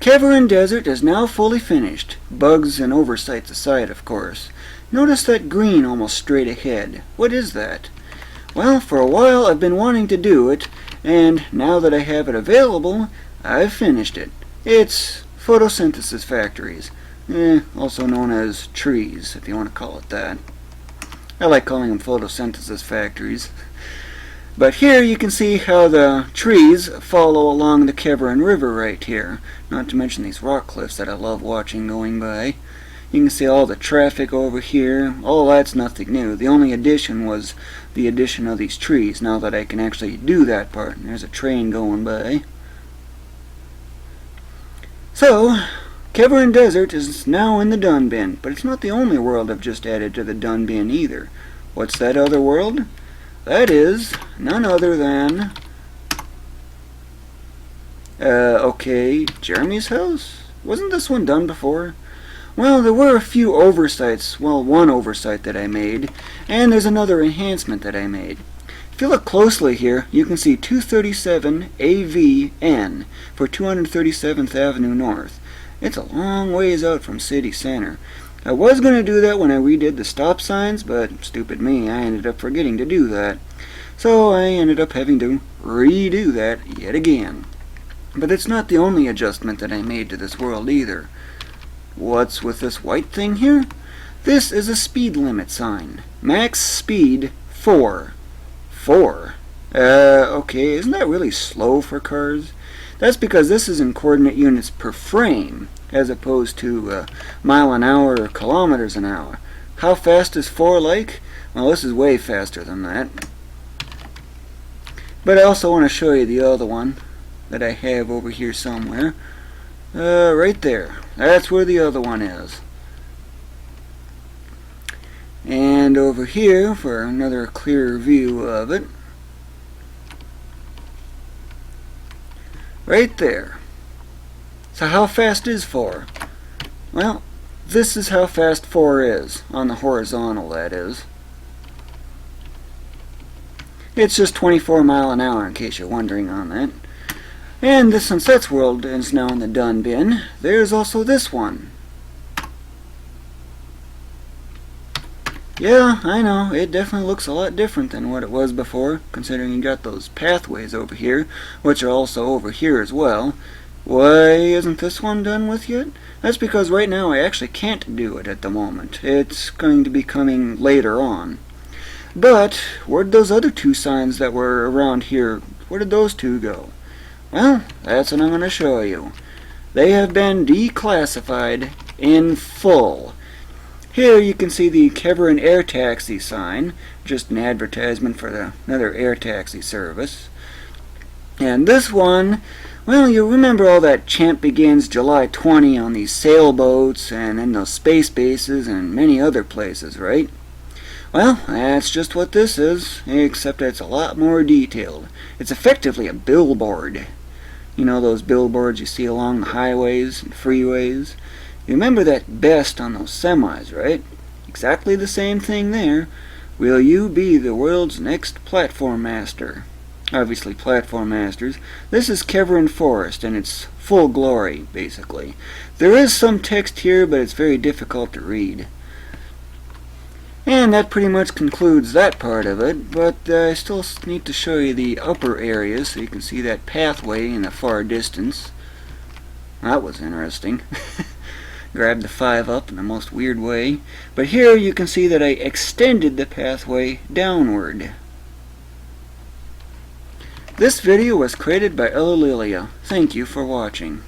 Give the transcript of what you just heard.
Keveran Desert is now fully finished, bugs and oversights aside, of course. Notice that green almost straight ahead. What is that? Well, for a while I've been wanting to do it, and now that I have it available, I've finished it. It's photosynthesis factories, also known as trees, if you want to call it that. I like calling them photosynthesis factories. But here you can see how the trees follow along the Keveran River right here, not to mention these rock cliffs that I love watching going by. You can see all the traffic over here. All that's nothing new. The only addition was the addition of these trees, now that I can actually do that part. And there's a train going by. So, Keveran Desert is now in the done bin, but it's not the only world I've just added to the done bin either. What's that other world? That is none other than, Jeremy's house? Wasn't this one done before? Well, there were a few oversights, well, one oversight that I made, and there's another enhancement that I made. If you look closely here, you can see 237 AVN for 237th Avenue North. It's a long ways out from city center. I was going to do that when I redid the stop signs, but stupid me, I ended up forgetting to do that. So I ended up having to redo that yet again. But it's not the only adjustment that I made to this world either. What's with this white thing here? This is a speed limit sign. Max speed 4. 4? Okay, isn't that really slow for cars? That's because this is in coordinate units per frame, as opposed to mile an hour or kilometers an hour. How fast is 4 like? Well, this is way faster than that. But I also want to show you the other one that I have over here somewhere. Right there. That's where the other one is. And over here, for another clearer view of it, right there. So how fast is 4? Well, this is how fast 4 is, on the horizontal, that is. It's just 24 mile an hour, in case you're wondering on that. And the Sunsets world is now in the done bin. There's also this one. Yeah, I know, it definitely looks a lot different than what it was before, considering you got those pathways over here, which are also over here as well. Why isn't this one done with yet? That's because right now I actually can't do it at the moment. It's going to be coming later on. But, where'd those other 2 signs that were around here, where did those 2 go? Well, that's what I'm going to show you. They have been declassified in full. Here you can see the Keveran Air Taxi sign, just an advertisement for another air taxi service. And this one, well, you remember all that Champ Begins July 20 on these sailboats and in those space bases and many other places, right? Well, that's just what this is, except it's a lot more detailed. It's effectively a billboard. You know those billboards you see along the highways and freeways? You remember that best on those semis, right? Exactly the same thing there. Will you be the world's next platform master? Obviously platform masters. This is Keveran Forest in its full glory, basically. There is some text here, but it's very difficult to read. And that pretty much concludes that part of it, but I still need to show you the upper areas so you can see that pathway in the far distance. That was interesting. Grabbed the 5 up in the most weird way. But here you can see that I extended the pathway downward. This video was created by Ulillillia. Thank you for watching.